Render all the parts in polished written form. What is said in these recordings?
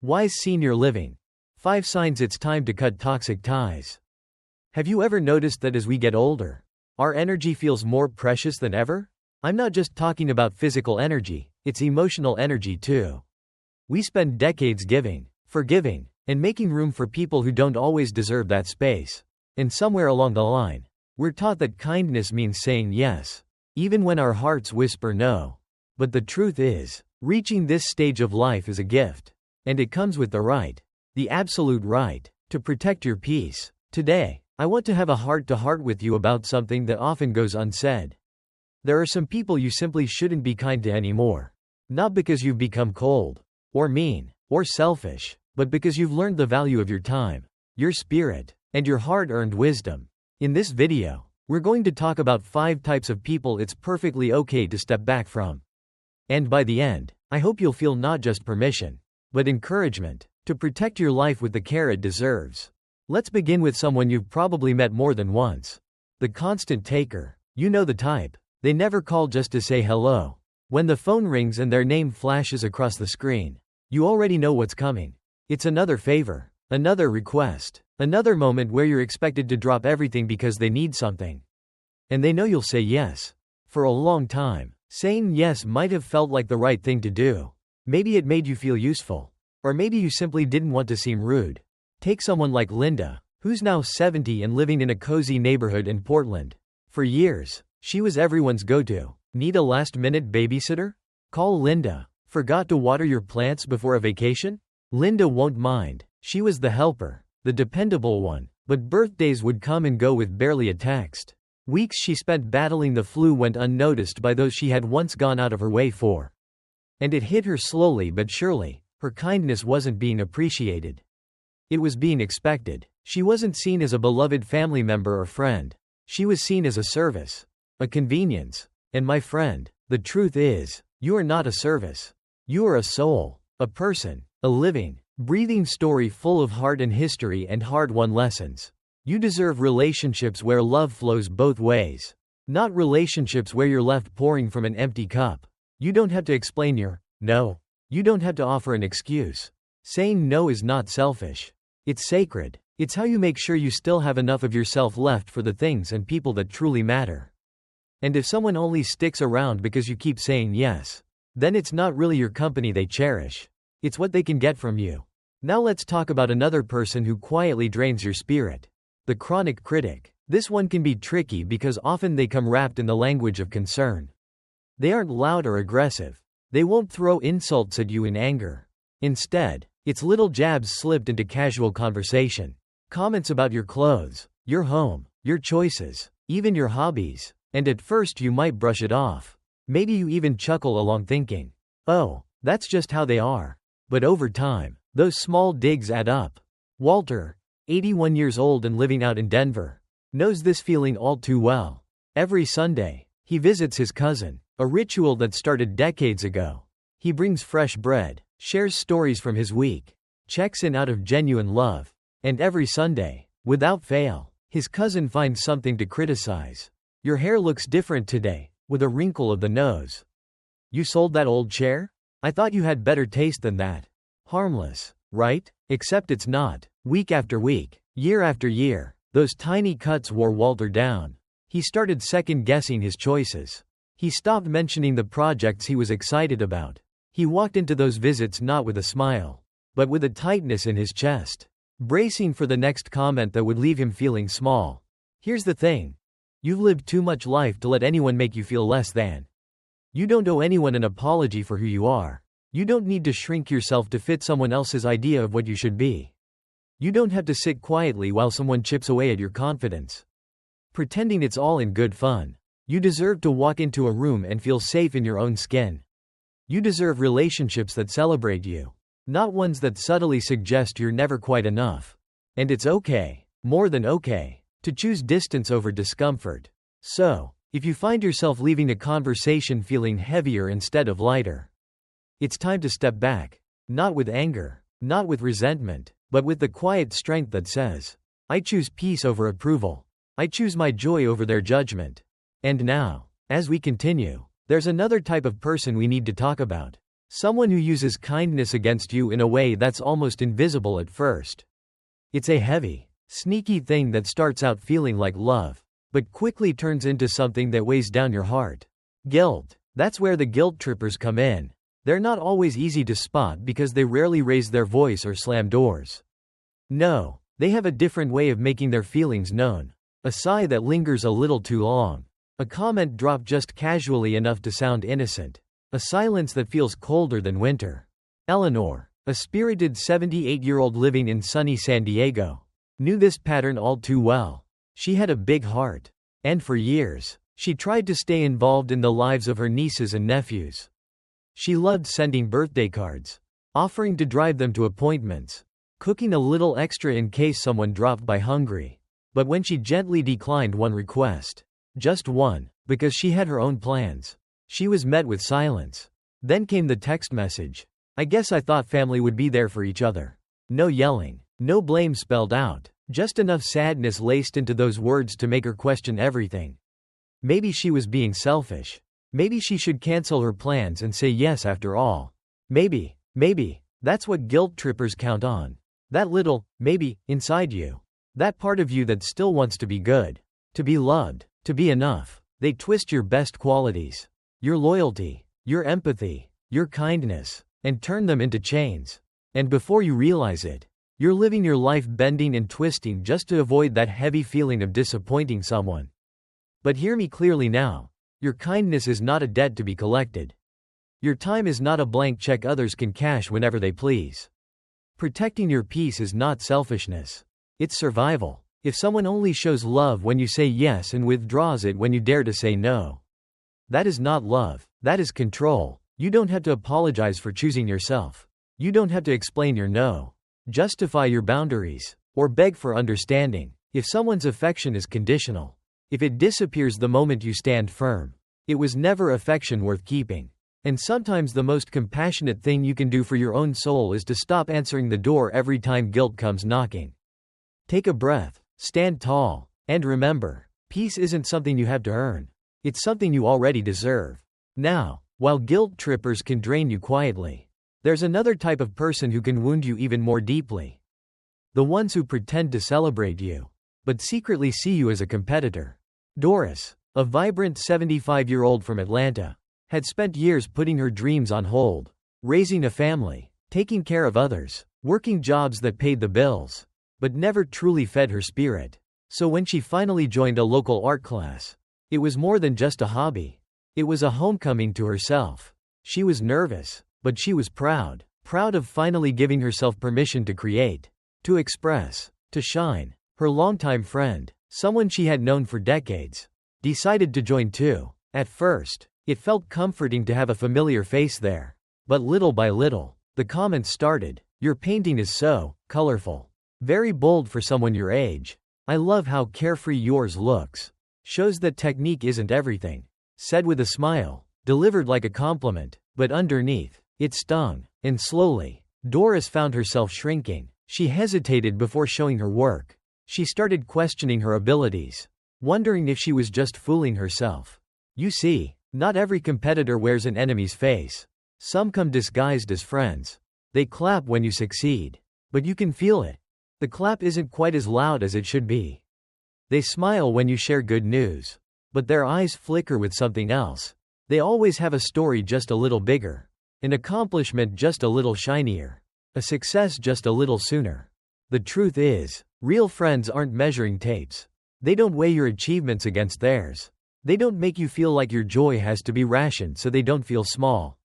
Wise senior living. 5 signs it's time to cut toxic ties. Have you ever noticed that as we get older, our energy feels more precious than ever? I'm not just talking about physical energy, it's emotional energy too. We spend decades giving, forgiving, and making room for people who don't always deserve that space. And somewhere along the line, we're taught that kindness means saying yes, even when our hearts whisper no. But the truth is, reaching this stage of life is a gift. And it comes with the absolute right, to protect your peace. Today, I want to have a heart-to-heart with you about something that often goes unsaid. There are some people you simply shouldn't be kind to anymore. Not because you've become cold, or mean, or selfish, but because you've learned the value of your time, your spirit, and your hard-earned wisdom. In this video, we're going to talk about 5 types of people it's perfectly okay to step back from. And by the end, I hope you'll feel not just permission, but encouragement, to protect your life with the care it deserves. Let's begin with someone you've probably met more than once. The constant taker. You know the type. They never call just to say hello. When the phone rings and their name flashes across the screen, you already know what's coming. It's another favor, another request, another moment where you're expected to drop everything because they need something. And they know you'll say yes. For a long time, saying yes might have felt like the right thing to do. Maybe it made you feel useful. Or maybe you simply didn't want to seem rude. Take someone like Linda, who's now 70 and living in a cozy neighborhood in Portland. For years, she was everyone's go-to. Need a last-minute babysitter? Call Linda. Forgot to water your plants before a vacation? Linda won't mind. She was the helper, the dependable one. But birthdays would come and go with barely a text. Weeks she spent battling the flu went unnoticed by those she had once gone out of her way for. And it hit her slowly but surely. Her kindness wasn't being appreciated. It was being expected. She wasn't seen as a beloved family member or friend. She was seen as a service, a convenience. And my friend, the truth is, you are not a service. You are a soul, a person, a living, breathing story full of heart and history and hard-won lessons. You deserve relationships where love flows both ways. Not relationships where you're left pouring from an empty cup. You don't have to explain your no. You don't have to offer an excuse. Saying no is not selfish. It's sacred. It's how you make sure you still have enough of yourself left for the things and people that truly matter. And if someone only sticks around because you keep saying yes, then it's not really your company they cherish. It's what they can get from you. Now let's talk about another person who quietly drains your spirit. The chronic critic. This one can be tricky because often they come wrapped in the language of concern. They aren't loud or aggressive. They won't throw insults at you in anger. Instead, it's little jabs slipped into casual conversation. Comments about your clothes, your home, your choices, even your hobbies. And at first you might brush it off. Maybe you even chuckle along thinking, oh, that's just how they are. But over time, those small digs add up. Walter, 81 years old and living out in Denver, knows this feeling all too well. Every Sunday, he visits his cousin, a ritual that started decades ago. He brings fresh bread, shares stories from his week, checks in out of genuine love. And every Sunday, without fail, his cousin finds something to criticize. Your hair looks different today, with a wrinkle of the nose. You sold that old chair? I thought you had better taste than that. Harmless, right? Except it's not. Week after week, year after year, those tiny cuts wore Walter down. He started second-guessing his choices. He stopped mentioning the projects he was excited about. He walked into those visits not with a smile, but with a tightness in his chest, bracing for the next comment that would leave him feeling small. Here's the thing. You've lived too much life to let anyone make you feel less than. You don't owe anyone an apology for who you are. You don't need to shrink yourself to fit someone else's idea of what you should be. You don't have to sit quietly while someone chips away at your confidence, pretending it's all in good fun. You deserve to walk into a room and feel safe in your own skin. You deserve relationships that celebrate you, not ones that subtly suggest you're never quite enough. And it's okay, more than okay, to choose distance over discomfort. So, if you find yourself leaving a conversation feeling heavier instead of lighter, it's time to step back. Not with anger, not with resentment, but with the quiet strength that says, I choose peace over approval. I choose my joy over their judgment. And now, as we continue, there's another type of person we need to talk about. Someone who uses kindness against you in a way that's almost invisible at first. It's a heavy, sneaky thing that starts out feeling like love, but quickly turns into something that weighs down your heart. Guilt. That's where the guilt trippers come in. They're not always easy to spot because they rarely raise their voice or slam doors. No, they have a different way of making their feelings known. A sigh that lingers a little too long. A comment dropped just casually enough to sound innocent. A silence that feels colder than winter. Eleanor, a spirited 78-year-old living in sunny San Diego, knew this pattern all too well. She had a big heart. And for years, she tried to stay involved in the lives of her nieces and nephews. She loved sending birthday cards, offering to drive them to appointments, cooking a little extra in case someone dropped by hungry. But when she gently declined one request, just one, because she had her own plans, she was met with silence. Then came the text message. I guess I thought family would be there for each other. No yelling, no blame spelled out, just enough sadness laced into those words to make her question everything. Maybe she was being selfish. Maybe she should cancel her plans and say yes after all. Maybe, that's what guilt trippers count on. That little, maybe, inside you. That part of you that still wants to be good, to be loved, to be enough. They twist your best qualities, your loyalty, your empathy, your kindness, and turn them into chains. And before you realize it, you're living your life bending and twisting just to avoid that heavy feeling of disappointing someone. But hear me clearly now. Your kindness is not a debt to be collected. Your time is not a blank check others can cash whenever they please. Protecting your peace is not selfishness. It's survival. If someone only shows love when you say yes and withdraws it when you dare to say no, that is not love. That is control. You don't have to apologize for choosing yourself. You don't have to explain your no, justify your boundaries, or beg for understanding. If someone's affection is conditional, if it disappears the moment you stand firm, it was never affection worth keeping. And sometimes the most compassionate thing you can do for your own soul is to stop answering the door every time guilt comes knocking. Take a breath, stand tall, and remember, peace isn't something you have to earn. It's something you already deserve. Now, while guilt trippers can drain you quietly, there's another type of person who can wound you even more deeply. The ones who pretend to celebrate you, but secretly see you as a competitor. Doris, a vibrant 75-year-old from Atlanta, had spent years putting her dreams on hold, raising a family, taking care of others, working jobs that paid the bills, but never truly fed her spirit. So when she finally joined a local art class, it was more than just a hobby. It was a homecoming to herself. She was nervous, but she was proud of finally giving herself permission to create, to express, to shine. Her longtime friend, someone she had known for decades, decided to join too. At first, it felt comforting to have a familiar face there. But little by little, the comments started. Your painting is so colorful. Very bold for someone your age. I love how carefree yours looks. Shows that technique isn't everything. Said with a smile, delivered like a compliment, but underneath, it stung. And slowly, Doris found herself shrinking. She hesitated before showing her work. She started questioning her abilities, wondering if she was just fooling herself. You see, not every competitor wears an enemy's face. Some come disguised as friends. They clap when you succeed, but you can feel it. The clap isn't quite as loud as it should be. They smile when you share good news, but their eyes flicker with something else. They always have a story just a little bigger, an accomplishment just a little shinier, a success just a little sooner. The truth is, real friends aren't measuring tapes. They don't weigh your achievements against theirs. They don't make you feel like your joy has to be rationed so they don't feel small.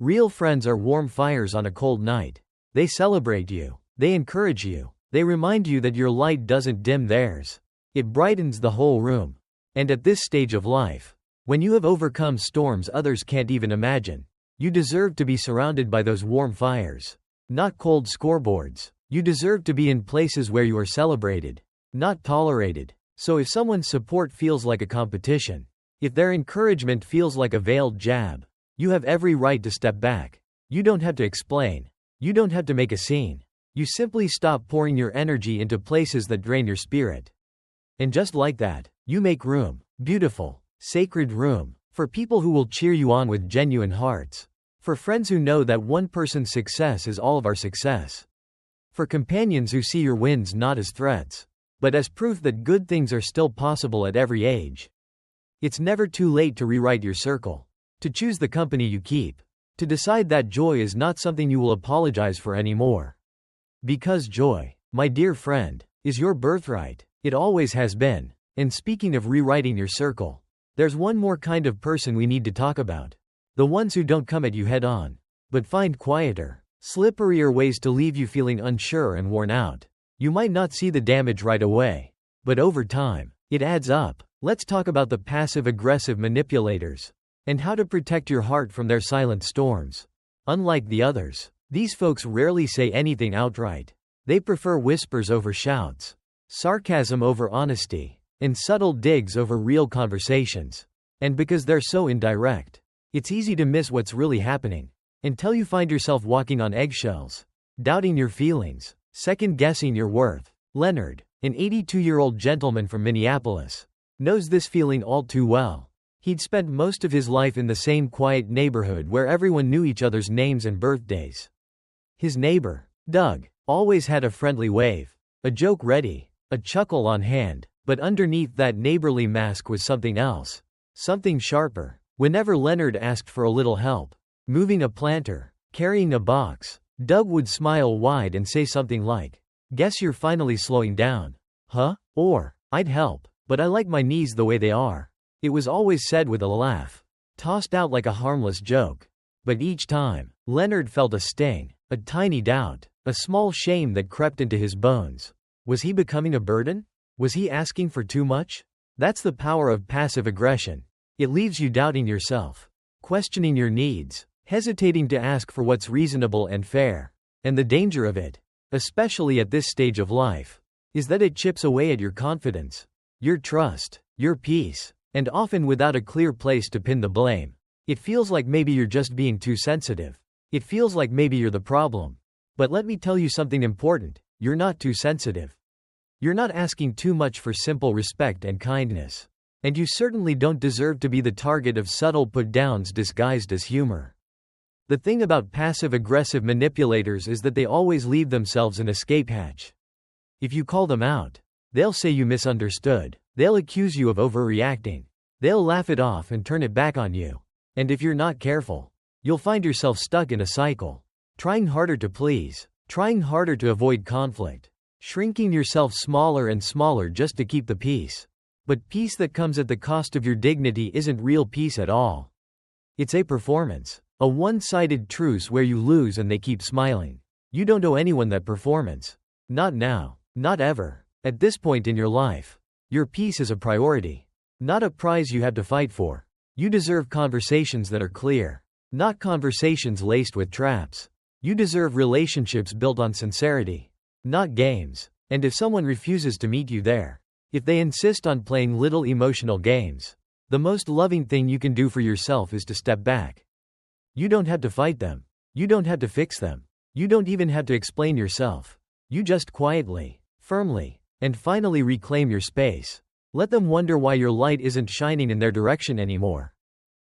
Real friends are warm fires on a cold night. They celebrate you. They encourage you. They remind you that your light doesn't dim theirs. It brightens the whole room. And at this stage of life, when you have overcome storms others can't even imagine, you deserve to be surrounded by those warm fires, not cold scoreboards. You deserve to be in places where you are celebrated, not tolerated. So if someone's support feels like a competition, if their encouragement feels like a veiled jab, you have every right to step back. You don't have to explain. You don't have to make a scene. You simply stop pouring your energy into places that drain your spirit. And just like that, you make room, beautiful, sacred room, for people who will cheer you on with genuine hearts. For friends who know that one person's success is all of our success. For companions who see your wins not as threats, but as proof that good things are still possible at every age. It's never too late to rewrite your circle, to choose the company you keep, to decide that joy is not something you will apologize for anymore. Because joy, my dear friend, is your birthright. It always has been. And speaking of rewriting your circle, there's one more kind of person we need to talk about. The ones who don't come at you head on, but find quieter, slipperier ways to leave you feeling unsure and worn out. You might not see the damage right away, but over time, it adds up. Let's talk about the passive-aggressive manipulators, and how to protect your heart from their silent storms. Unlike the others, these folks rarely say anything outright. They prefer whispers over shouts, sarcasm over honesty, and subtle digs over real conversations. And because they're so indirect, it's easy to miss what's really happening, until you find yourself walking on eggshells, doubting your feelings, second-guessing your worth. Leonard, an 82-year-old gentleman from Minneapolis, knows this feeling all too well. He'd spent most of his life in the same quiet neighborhood where everyone knew each other's names and birthdays. His neighbor, Doug, always had a friendly wave, a joke ready, a chuckle on hand, but underneath that neighborly mask was something else, something sharper. Whenever Leonard asked for a little help, moving a planter, carrying a box, Doug would smile wide and say something like, "Guess you're finally slowing down." Huh? Or, "I'd help, but I like my knees the way they are." It was always said with a laugh, tossed out like a harmless joke. But each time, Leonard felt a sting, a tiny doubt, a small shame that crept into his bones. Was he becoming a burden? Was he asking for too much? That's the power of passive aggression. It leaves you doubting yourself, questioning your needs, hesitating to ask for what's reasonable and fair. And the danger of it, especially at this stage of life, is that it chips away at your confidence, your trust, your peace, and often without a clear place to pin the blame. It feels like maybe you're just being too sensitive. It feels like maybe you're the problem. But let me tell you something important. You're not too sensitive. You're not asking too much for simple respect and kindness. And you certainly don't deserve to be the target of subtle put-downs disguised as humor. The thing about passive-aggressive manipulators is that they always leave themselves an escape hatch. If you call them out, they'll say you misunderstood. They'll accuse you of overreacting. They'll laugh it off and turn it back on you. And if you're not careful, you'll find yourself stuck in a cycle, trying harder to please, trying harder to avoid conflict, shrinking yourself smaller and smaller just to keep the peace. But peace that comes at the cost of your dignity isn't real peace at all. It's a performance, a one-sided truce where you lose and they keep smiling. You don't owe anyone that performance. Not now, not ever. At this point in your life, your peace is a priority, not a prize you have to fight for. You deserve conversations that are clear, not conversations laced with traps. You deserve relationships built on sincerity, not games. And if someone refuses to meet you there, if they insist on playing little emotional games, the most loving thing you can do for yourself is to step back. You don't have to fight them. You don't have to fix them. You don't even have to explain yourself. You just quietly, firmly, and finally reclaim your space. Let them wonder why your light isn't shining in their direction anymore.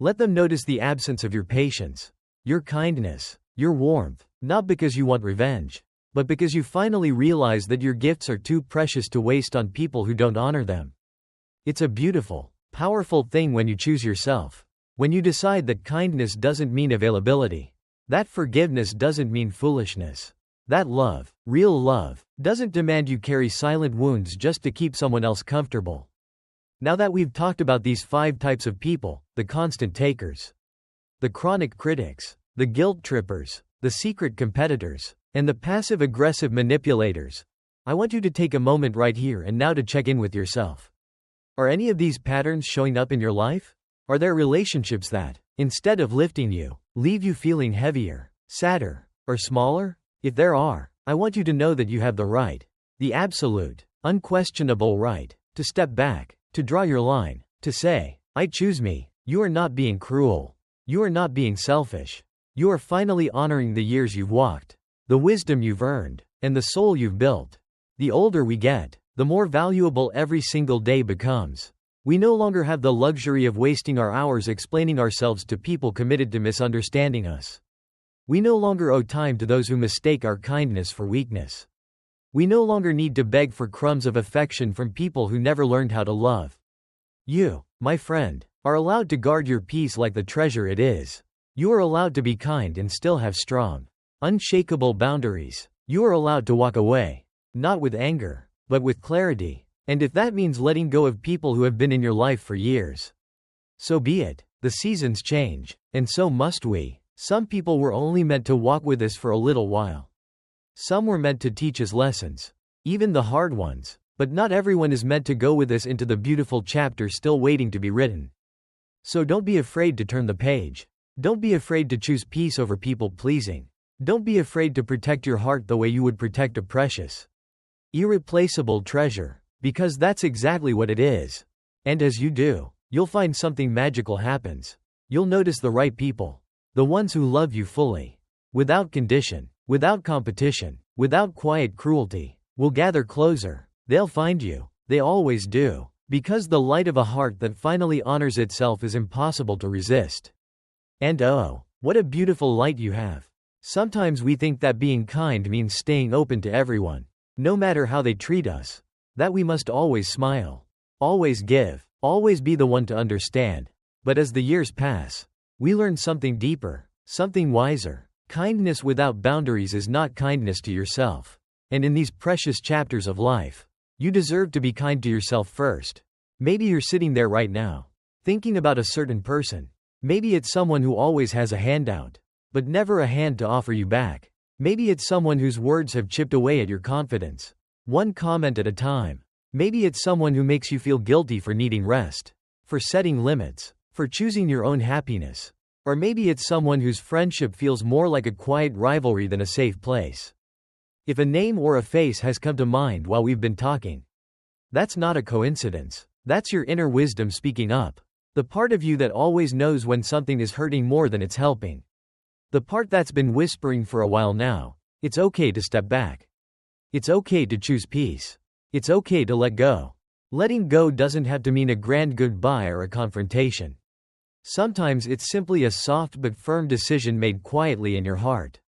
Let them notice the absence of your patience, your kindness, your warmth, not because you want revenge, but because you finally realize that your gifts are too precious to waste on people who don't honor them. It's a beautiful, powerful thing when you choose yourself. When you decide that kindness doesn't mean availability, that forgiveness doesn't mean foolishness, that love, real love, doesn't demand you carry silent wounds just to keep someone else comfortable. Now that we've talked about these 5 types of people, the constant takers, the chronic critics, the guilt trippers, the secret competitors, and the passive-aggressive manipulators, I want you to take a moment right here and now to check in with yourself. Are any of these patterns showing up in your life? Are there relationships that, instead of lifting you, leave you feeling heavier, sadder, or smaller? If there are, I want you to know that you have the right, the absolute, unquestionable right, to step back, to draw your line, to say, "I choose me." You are not being cruel. You are not being selfish. You are finally honoring the years you've walked, the wisdom you've earned, and the soul you've built. The older we get, the more valuable every single day becomes. We no longer have the luxury of wasting our hours explaining ourselves to people committed to misunderstanding us. We no longer owe time to those who mistake our kindness for weakness. We no longer need to beg for crumbs of affection from people who never learned how to love. You, my friend, are allowed to guard your peace like the treasure it is. You are allowed to be kind and still have strong, unshakable boundaries. You are allowed to walk away, not with anger, but with clarity. And if that means letting go of people who have been in your life for years, so be it. The seasons change, and so must we. Some people were only meant to walk with us for a little while. Some were meant to teach us lessons, even the hard ones, but not everyone is meant to go with us into the beautiful chapter still waiting to be written. So don't be afraid to turn the page. Don't be afraid to choose peace over people pleasing. Don't be afraid to protect your heart the way you would protect a precious, irreplaceable treasure, because that's exactly what it is. And as you do, you'll find something magical happens. You'll notice the right people, the ones who love you fully, without condition, without competition, without quiet cruelty, will gather closer. They'll find you. They always do, because the light of a heart that finally honors itself is impossible to resist. And oh, what a beautiful light you have. Sometimes we think that being kind means staying open to everyone, no matter how they treat us. That we must always smile, always give, always be the one to understand. But as the years pass, we learn something deeper, something wiser. Kindness without boundaries is not kindness to yourself. And in these precious chapters of life, you deserve to be kind to yourself first. Maybe you're sitting there right now, thinking about a certain person. Maybe it's someone who always has a handout, but never a hand to offer you back. Maybe it's someone whose words have chipped away at your confidence, one comment at a time. Maybe it's someone who makes you feel guilty for needing rest, for setting limits, for choosing your own happiness. Or maybe it's someone whose friendship feels more like a quiet rivalry than a safe place. If a name or a face has come to mind while we've been talking, that's not a coincidence. That's your inner wisdom speaking up. The part of you that always knows when something is hurting more than it's helping. The part that's been whispering for a while now. It's okay to step back. It's okay to choose peace. It's okay to let go. Letting go doesn't have to mean a grand goodbye or a confrontation. Sometimes it's simply a soft but firm decision made quietly in your heart.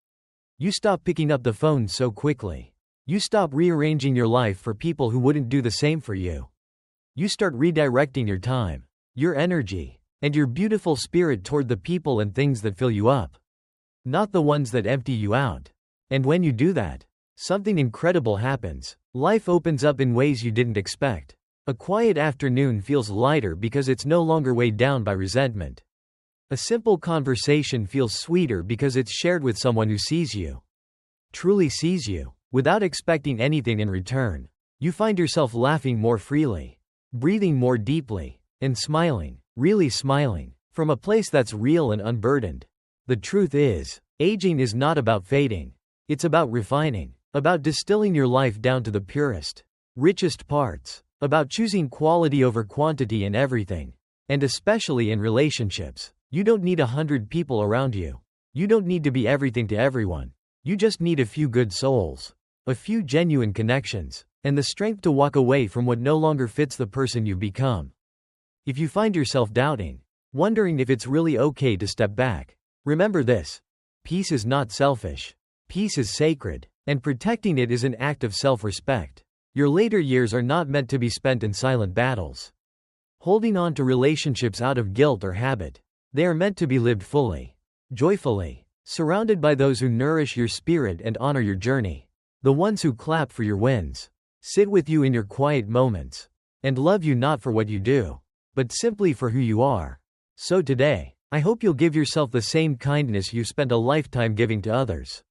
You stop picking up the phone so quickly. You stop rearranging your life for people who wouldn't do the same for you. You start redirecting your time, your energy, and your beautiful spirit toward the people and things that fill you up, not the ones that empty you out. And when you do that, something incredible happens. Life opens up in ways you didn't expect. A quiet afternoon feels lighter because it's no longer weighed down by resentment. A simple conversation feels sweeter because it's shared with someone who sees you, truly sees you, without expecting anything in return. You find yourself laughing more freely, breathing more deeply, and smiling, really smiling, from a place that's real and unburdened. The truth is, aging is not about fading. It's about refining, about distilling your life down to the purest, richest parts, about choosing quality over quantity in everything, and especially in relationships. You don't need 100 people around you. You don't need to be everything to everyone. You just need a few good souls, a few genuine connections, and the strength to walk away from what no longer fits the person you've become. If you find yourself doubting, wondering if it's really okay to step back, remember this: peace is not selfish. Peace is sacred, and protecting it is an act of self-respect. Your later years are not meant to be spent in silent battles, holding on to relationships out of guilt or habit. They are meant to be lived fully, joyfully, surrounded by those who nourish your spirit and honor your journey. The ones who clap for your wins, sit with you in your quiet moments, and love you not for what you do, but simply for who you are. So today, I hope you'll give yourself the same kindness you spent a lifetime giving to others.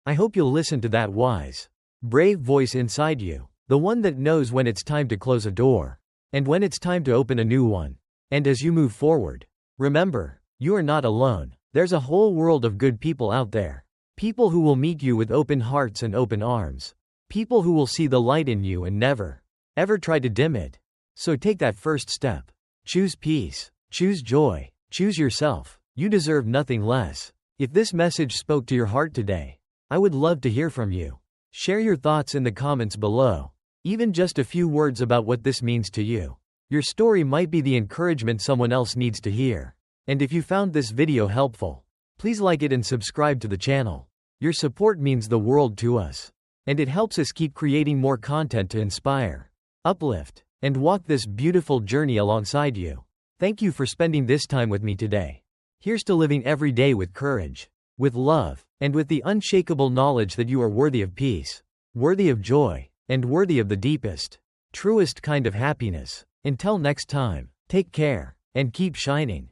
I hope you'll listen to that wise, brave voice inside you, the one that knows when it's time to close a door, and when it's time to open a new one. And as you move forward, remember, you are not alone. There's a whole world of good people out there. People who will meet you with open hearts and open arms. People who will see the light in you and never, ever try to dim it. So take that first step. Choose peace. Choose joy. Choose yourself. You deserve nothing less. If this message spoke to your heart today, I would love to hear from you. Share your thoughts in the comments below. Even just a few words about what this means to you. Your story might be the encouragement someone else needs to hear. And if you found this video helpful, please like it and subscribe to the channel. Your support means the world to us. And it helps us keep creating more content to inspire, uplift, and walk this beautiful journey alongside you. Thank you for spending this time with me today. Here's to living every day with courage, with love, and with the unshakable knowledge that you are worthy of peace, worthy of joy, and worthy of the deepest, truest kind of happiness. Until next time, take care, and keep shining.